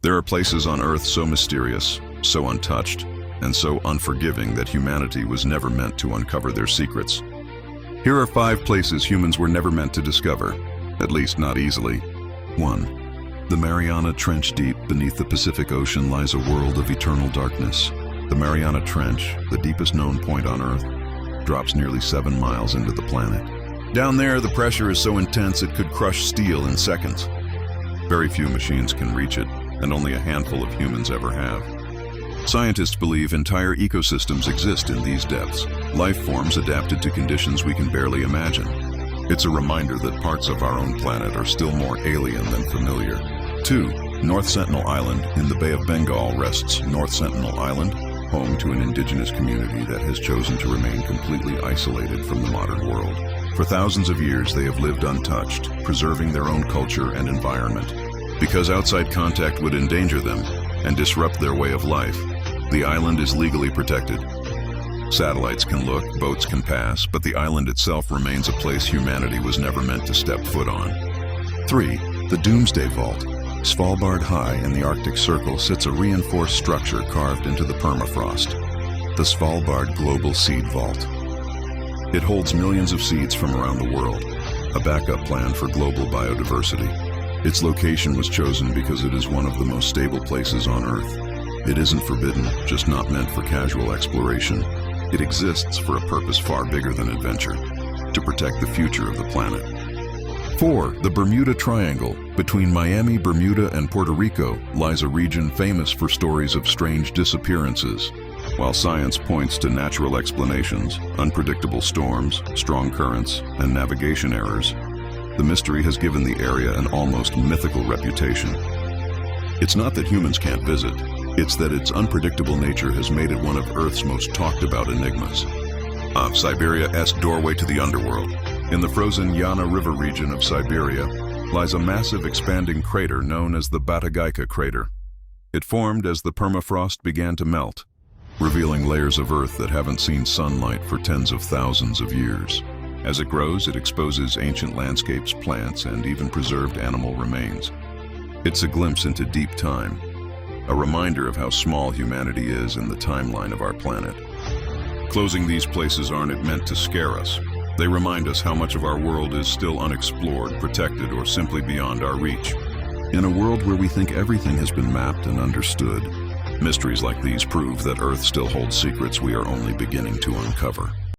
There are places on Earth so mysterious, so untouched, and so unforgiving that humanity was never meant to uncover their secrets. Here are 5 places humans were never meant to discover, at least not easily. 1. The Mariana Trench. Deep beneath the Pacific Ocean lies a world of eternal darkness. The Mariana Trench, the deepest known point on Earth, drops nearly 7 miles into the planet. Down there, the pressure is so intense it could crush steel in seconds. Very few machines can reach it, and only a handful of humans ever have. Scientists believe entire ecosystems exist in these depths, life forms adapted to conditions we can barely imagine. It's a reminder that parts of our own planet are still more alien than familiar. 2. North Sentinel Island. In the Bay of Bengal rests North Sentinel Island, home to an indigenous community that has chosen to remain completely isolated from the modern world. For thousands of years, they have lived untouched, preserving their own culture and environment. Because outside contact would endanger them and disrupt their way of life, the island is legally protected. Satellites can look, boats can pass, but the island itself remains a place humanity was never meant to step foot on. 3. The Doomsday Vault. Svalbard high in the Arctic Circle sits a reinforced structure carved into the permafrost, the Svalbard Global Seed Vault. It holds millions of seeds from around the world, a backup plan for global biodiversity. Its location was chosen because it is one of the most stable places on Earth. It isn't forbidden, just not meant for casual exploration. It exists for a purpose far bigger than adventure, to protect the future of the planet. 4. The Bermuda Triangle. Between Miami, Bermuda, and Puerto Rico lies a region famous for stories of strange disappearances. While science points to natural explanations, unpredictable storms, strong currents, and navigation errors, the mystery has given the area an almost mythical reputation. It's not that humans can't visit, it's that its unpredictable nature has made it one of Earth's most talked about enigmas. Siberia's doorway to the underworld. In the frozen Yana River region of Siberia lies a massive expanding crater known as the Batagaika crater. It formed as the permafrost began to melt, revealing layers of Earth that haven't seen sunlight for tens of thousands of years. As it grows, it exposes ancient landscapes, plants, and even preserved animal remains. It's a glimpse into deep time, a reminder of how small humanity is in the timeline of our planet. Closing these places aren't meant to scare us. They remind us how much of our world is still unexplored, protected, or simply beyond our reach. In a world where we think everything has been mapped and understood, mysteries like these prove that Earth still holds secrets we are only beginning to uncover.